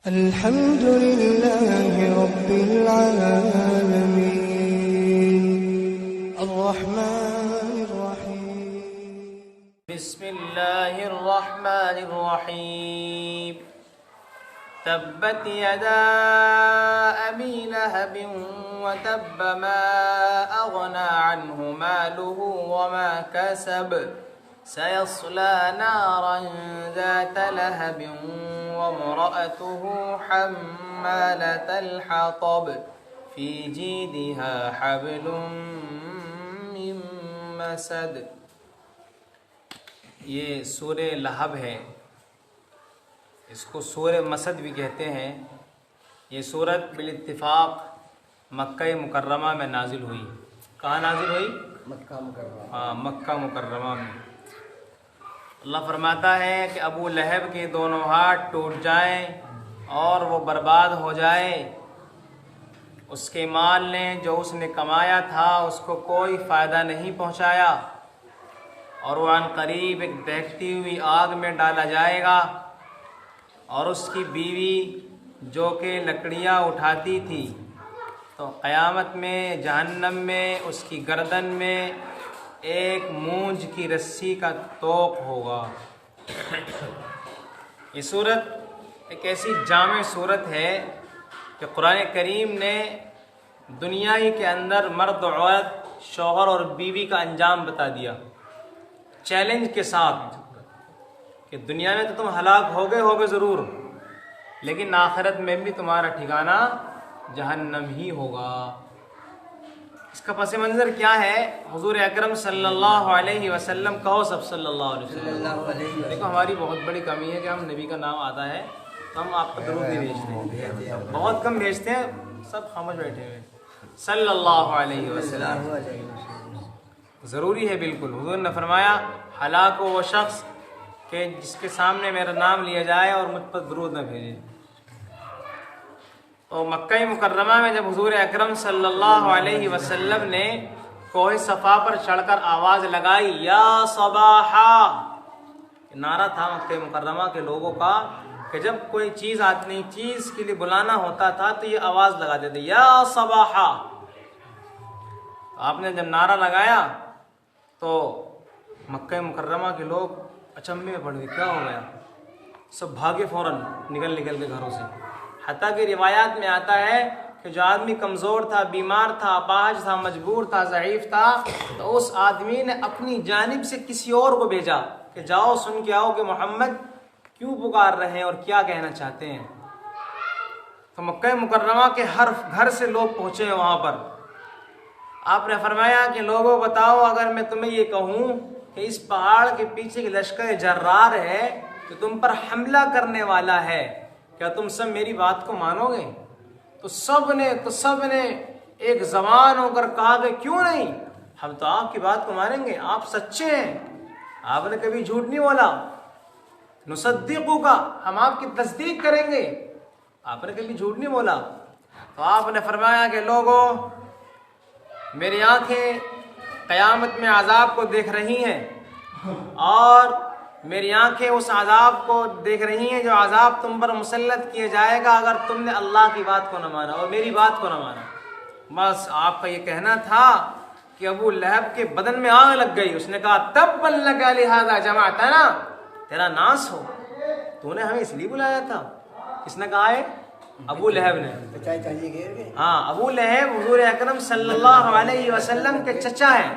الحمد لله رب العالمين الرحمن الرحيم بسم الله الرحمن الرحيم تبت يدا أبي لهب وتب ما أغنى عنه ماله وما كسب سيصلى نارا ذات لهب وامرأته حمالة الحطب في جيدها حبل من مسد۔ یہ سورہ لہب ہے، اس کو سورہ مسد بھی کہتے ہیں۔ یہ سورت بالاتفاق مکہ مکرمہ میں نازل ہوئی۔ کہاں نازل ہوئی؟ مکہ مکرمہ۔ مکہ مکرمہ میں۔ اللہ فرماتا ہے کہ ابو لہب کے دونوں ہاتھ ٹوٹ جائیں اور وہ برباد ہو جائے، اس کے مال نے جو اس نے کمایا تھا اس کو کوئی فائدہ نہیں پہنچایا، اور وہ عن قریب ایک دہتی ہوئی آگ میں ڈالا جائے گا، اور اس کی بیوی جو کہ لکڑیاں اٹھاتی تھی تو قیامت میں جہنم میں اس کی گردن میں ایک مونج کی رسی کا توق ہوگا۔ یہ صورت ایک ایسی جامع صورت ہے کہ قرآن کریم نے دنیا ہی کے اندر مرد و عورت، شوہر اور بیوی کا انجام بتا دیا چیلنج کے ساتھ کہ دنیا میں تو تم ہلاک ہوگے ضرور، لیکن آخرت میں بھی تمہارا ٹھکانہ جہنم ہی ہوگا۔ اس کا پس منظر کیا ہے؟ حضور اکرم صلی اللہ علیہ وسلم، کہو سب صلی اللہ علیہ وسلم۔ دیکھو ہماری بہت بڑی کمی ہے کہ ہم نبی کا نام آتا ہے تو ہم آپ کو درود نہیں بھیجتے ہیں، بہت کم بھیجتے ہیں، سب خاموش بیٹھے ہوئے۔ صلی اللہ علیہ وسلم ضروری ہے بالکل۔ حضور نے فرمایا ہلاک ہو وہ شخص کہ جس کے سامنے میرا نام لیا جائے اور مجھ پر درود نہ بھیجے۔ تو مکہ مکرمہ میں جب حضور اکرم صلی اللہ علیہ وسلم نے کوہ صفا پر چڑھ کر آواز لگائی یا صباحا، نعرہ تھا مکہ مکرمہ کے لوگوں کا کہ جب کوئی چیز آتی چیز کے لیے بلانا ہوتا تھا تو یہ آواز لگا دیتے یا صباحا۔ آپ نے جب نعرہ لگایا تو مکہ مکرمہ کے لوگ اچنبے میں پڑ گئے، کیا ہو گیا؟ سب بھاگے فوراً نکل کے گھروں سے۔ حتیٰ کہ روایات میں آتا ہے کہ جو آدمی کمزور تھا، بیمار تھا، اپاہج تھا، مجبور تھا، ضعیف تھا، تو اس آدمی نے اپنی جانب سے کسی اور کو بھیجا کہ جاؤ سن کے آؤ کہ محمد کیوں پکار رہے ہیں اور کیا کہنا چاہتے ہیں۔ تو مکہ مکرمہ کے ہر گھر سے لوگ پہنچے ہیں وہاں پر۔ آپ نے فرمایا کہ لوگوں بتاؤ اگر میں تمہیں یہ کہوں کہ اس پہاڑ کے پیچھے کی لشکر جرار ہے کہ تم پر حملہ کرنے والا ہے، کیا تم سب میری بات کو مانو گے؟ تو سب نے ایک زبان ہو کر کہا کہ کیوں نہیں، ہم تو آپ کی بات کو مانیں گے، آپ سچے ہیں، آپ نے کبھی جھوٹ نہیں بولا، نصدقو کا، ہم آپ کی تصدیق کریں گے، آپ نے کبھی جھوٹ نہیں بولا۔ تو آپ نے فرمایا کہ لوگوں میری آنکھیں قیامت میں عذاب کو دیکھ رہی ہیں، اور میری آنکھیں اس عذاب کو دیکھ رہی ہیں جو عذاب تم پر مسلط کیا جائے گا اگر تم نے اللہ کی بات کو نہ مانا اور میری بات کو نہ مانا۔ بس آپ کا یہ کہنا تھا کہ ابو لہب کے بدن میں آگ لگ گئی، اس نے کہا تبا لک لہذا جمعتنا، تیرا ناس ہو، تو نے ہمیں اس لیے بلایا تھا۔ کس نے کہا ہے؟ ابو لہب نے۔ ہاں، ابو لہب حضور اکرم صلی اللہ علیہ وسلم کے چچا ہیں،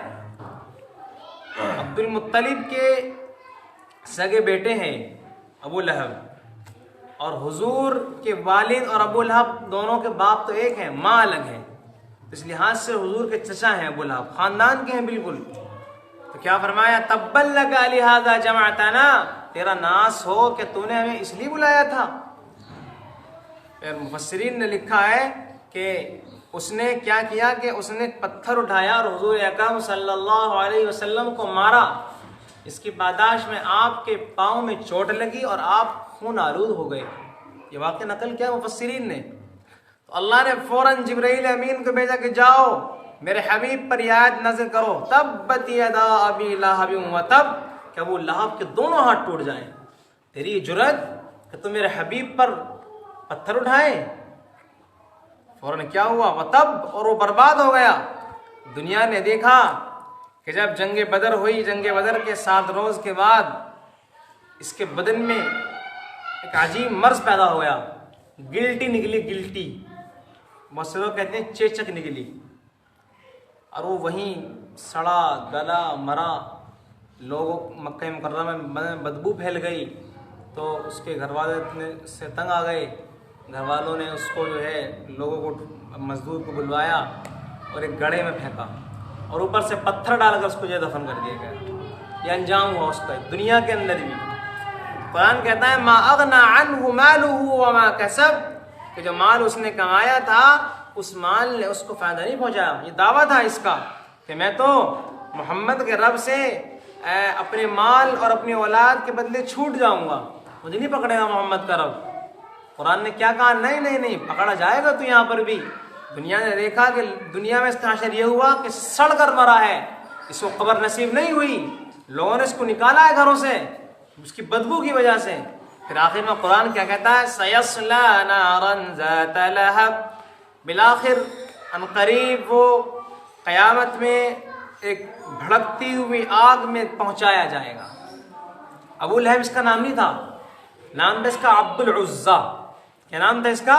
عبد المطلب کے سگے بیٹے ہیں ابو لہب، اور حضور کے والد اور ابو لہب دونوں کے باپ تو ایک ہیں، ماں الگ ہے، اس لحاظ سے حضور کے چچا ہیں ابو لہب، خاندان کے ہیں بالکل۔ تو کیا فرمایا تبا لک لہذا جمعتنا، تیرا ناس ہو کہ تو نے ہمیں اس لیے بلایا تھا۔ مفسرین نے لکھا ہے کہ اس نے کیا کیا کہ اس نے پتھر اٹھایا اور حضور اکرم صلی اللہ علیہ وسلم کو مارا، اس کی پاداش میں آپ کے پاؤں میں چوٹ لگی اور آپ خون آلود ہو گئے۔ یہ واقعہ نقل کیا مفسرین نے۔ تو اللہ نے فوراً جبرائیل امین کو بھیجا کہ جاؤ میرے حبیب پر یہ آیت نازل کرو تبت یدا ابی لہب وتب، کہ ابو لہب کے دونوں ہاتھ ٹوٹ جائیں۔ تیری یہ جرأت کہ تم میرے حبیب پر پتھر اٹھائے، فوراً کیا ہوا؟ وَتَب، اور وہ برباد ہو گیا۔ دنیا نے دیکھا کہ جب جنگ بدر ہوئی، جنگ بدر کے 7 روز کے بعد اس کے بدن میں ایک عجیب مرض پیدا ہو گیا، گلٹی نکلی، گلٹی، بہت سے لوگ کہتے ہیں چیچک نکلی، اور وہ وہیں سڑا گلا مرا۔ لوگوں مکہ مکرمہ میں بدبو پھیل گئی، تو اس کے گھر والے سے تنگ آ گئے، گھر والوں نے اس کو جو ہے لوگوں کو، مزدور کو بلوایا اور ایک گڑھے میں پھینکا، اور اوپر سے پتھر ڈال کر اس کو جو دفن کر دیا گیا۔ یہ انجام ہوا اس کا دنیا کے اندر بھی۔ قرآن کہتا ہے ما اغنى عنہ مالہ وما کسب، کہ جو مال اس نے کمایا تھا اس مال نے اس کو فائدہ نہیں پہنچایا۔ یہ دعویٰ تھا اس کا کہ میں تو محمد کے رب سے اپنے مال اور اپنی اولاد کے بدلے چھوٹ جاؤں گا، مجھے نہیں پکڑے گا محمد کا رب۔ قرآن نے کیا کہا؟ نہیں نہیں نہیں، پکڑا جائے گا تو یہاں پر بھی۔ دنیا نے دیکھا کہ دنیا میں اس کا حشر یہ ہوا کہ سڑ کر مرا ہے، اس کو قبر نصیب نہیں ہوئی، لوگوں نے اس کو نکالا ہے گھروں سے اس کی بدبو کی وجہ سے۔ پھر آخر میں قرآن کیا کہتا ہے؟ سَيَصْلَىٰ نَارًا ذَاتَ لَهَبٍ، بالآخر عنقریب وہ قیامت میں ایک بھڑکتی ہوئی آگ میں پہنچایا جائے گا۔ ابو لہب اس کا نام نہیں تھا، نام تھا اس کا عبد العزیٰ۔ کیا نام تھا اس کا؟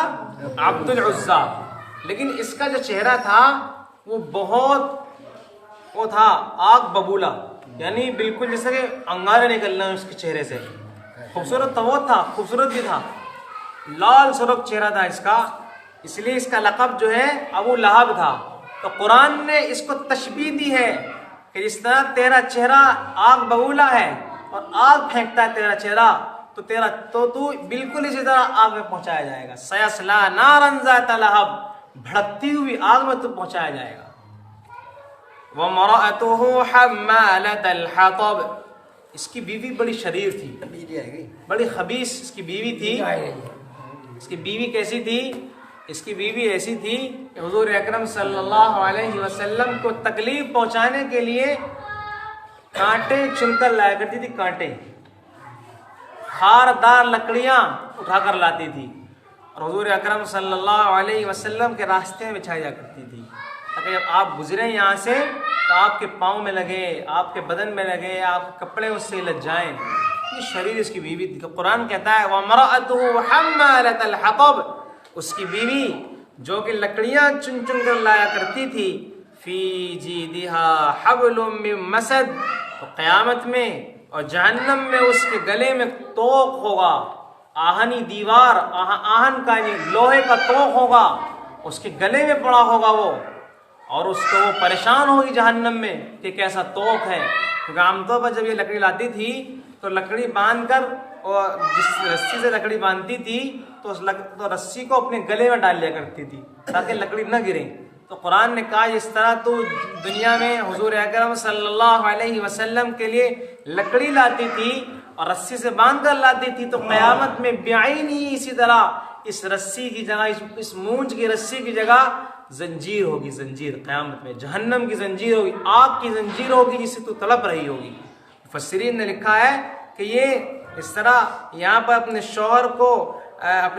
عبد العزیٰ۔ لیکن اس کا جو چہرہ تھا وہ بہت وہ تھا آگ ببولا، یعنی بالکل جیسے کہ انگارے نکلنا اس کے چہرے سے۔ خوبصورت تو وہ تھا، خوبصورت بھی تھا، لال سرخ چہرہ تھا اس کا، اس لیے اس کا لقب جو ہے ابو لہب تھا۔ تو قرآن نے اس کو تشبیہ دی ہے کہ جس طرح تیرا چہرہ آگ ببولا ہے اور آگ پھینکتا ہے تیرا چہرہ، تو تو بالکل اسی طرح آگ میں پہنچایا جائے گا۔ سیصلیٰ نارا ذات لہب، بھڑکتی ہوئی آگ میں تو پہنچایا جائے گا۔ وَامْرَأَتُهُ حَمَّالَةَ الْحَطَبِ، اس کی بیوی بڑی شریر تھی، بڑی خبیث اس کی بیوی تھی۔ اس کی بیوی کیسی تھی؟ اس کی بیوی ایسی تھی کہ حضور اکرم صلی اللہ علیہ وسلم کو تکلیف پہنچانے کے لیے کانٹے چن کر لایا کرتی تھی، کانٹے، خاردار لکڑیاں اٹھا کر لاتی تھی، اور حضور اکرم صلی اللہ علیہ وسلم کے راستے میں بچھائی جا کرتی تھی، تاکہ جب آپ گزریں یہاں سے تو آپ کے پاؤں میں لگے، آپ کے بدن میں لگے، آپ کے کپڑے اس سے لگ جائیں۔ یہ شریر اس کی بیوی تھی۔ قرآن کہتا ہے وَامْرَأَتُهُ حَمَّالَةَ الْحَطَبِ، اس کی بیوی جو کہ لکڑیاں چن چن کر لایا کرتی تھی، فی جیدہا حبل من مسد، تو قیامت میں اور جہنم میں اس کے گلے میں توق ہوگا، آہنی دیوار، آہن کا لوہے کا توق ہوگا، اس کے گلے میں پڑا ہوگا وہ، اور اس کو وہ پریشان ہوگی جہنم میں کہ کیسا توق ہے۔ کیونکہ عام طور پر جب یہ لکڑی لاتی تھی تو لکڑی باندھ کر، اور جس رسی سے لکڑی باندھتی تھی تو رسی کو اپنے گلے میں ڈال لیا کرتی تھی تاکہ لکڑی نہ گرے۔ تو قرآن نے کہا اس طرح تو دنیا میں حضور اکرم صلی اللہ علیہ وسلم کے لیے لکڑی لاتی تھی اور رسی سے باندھ کر لاتی تھی، تو قیامت میں بعین ہی اسی طرح اس رسی کی جگہ، اس مونج کی رسی کی جگہ زنجیر ہوگی، زنجیر قیامت میں جہنم کی زنجیر ہوگی، آگ کی زنجیر ہوگی جسے تو تڑپ رہی ہوگی۔ مفسرین نے لکھا ہے کہ یہ اس طرح یہاں پر اپنے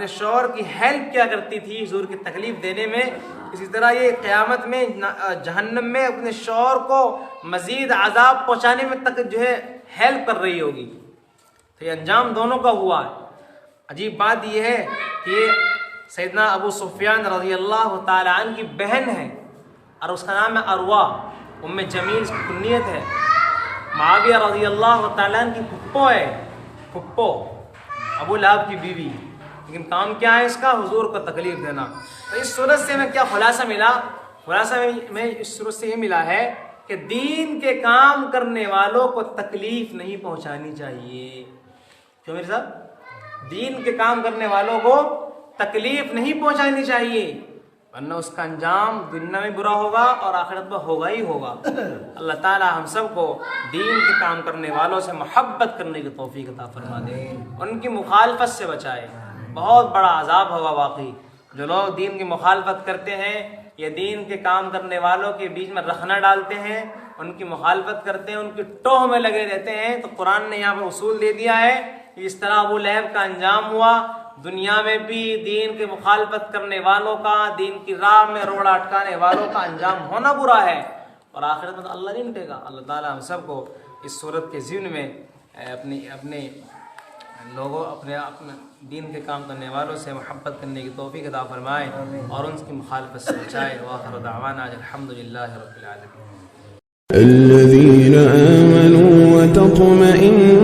شوہر کی ہیلپ کیا کرتی تھی حضور کی تکلیف دینے میں، اسی طرح یہ قیامت میں جہنم میں اپنے شوہر کو مزید عذاب پہنچانے میں تک جو ہے ہیلپ کر رہی ہوگی۔ تو یہ انجام دونوں کا ہوا ہے۔ عجیب بات یہ ہے کہ یہ سیدنا ابو سفیان رضی اللہ تعالی عنہ کی بہن ہے، اور اس کا نام ہے اروا، ام جمیل اس کی کنیت ہے۔ معاویہ رضی اللہ تعالیٰ عنہ کی پھپھو ہے، پھپھو ابو لہب کی بیوی، لیکن کام کیا ہے اس کا؟ حضور کو تکلیف دینا۔ تو اس صورت سے ہمیں کیا خلاصہ ملا؟ خلاصہ میں اس صورت سے یہ ملا ہے کہ دین کے کام کرنے والوں کو تکلیف نہیں پہنچانی چاہیے۔ کیوں میرے صاحب؟ دین کے کام کرنے والوں کو تکلیف نہیں پہنچانی چاہیے، ورنہ اس کا انجام دنیا میں برا ہوگا اور آخرت میں ہوگا ہی ہوگا۔ اللہ تعالی ہم سب کو دین کے کام کرنے والوں سے محبت کرنے کی توفیق عطا فرما دے، ان کی مخالفت سے بچائے۔ بہت بڑا عذاب ہوگا واقعی جو لوگ دین کی مخالفت کرتے ہیں یا دین کے کام کرنے والوں کے بیچ میں رخنہ ڈالتے ہیں، ان کی مخالفت کرتے ہیں، ان کی ٹوہ میں لگے رہتے ہیں۔ تو قرآن نے یہاں پر اصول دے دیا ہے کہ اس طرح ابو لہب کا انجام ہوا دنیا میں بھی دین کے مخالفت کرنے والوں کا، دین کی راہ میں روڑا اٹکانے والوں کا انجام ہونا برا ہے، اور آخرت میں تو اللہ نہیں مٹے گا۔ اللہ تعالیٰ ہم سب کو اس صورت کے ضمن میں اپنے لوگوں اپنے دین کے کام کرنے والوں سے محبت کرنے کی توفیق عطا فرمائے اور ان کی مخالفت سے بچائے۔ وآخر دعوانا الحمدللہ رب العالمین۔ الذين آمنوا وتطمئن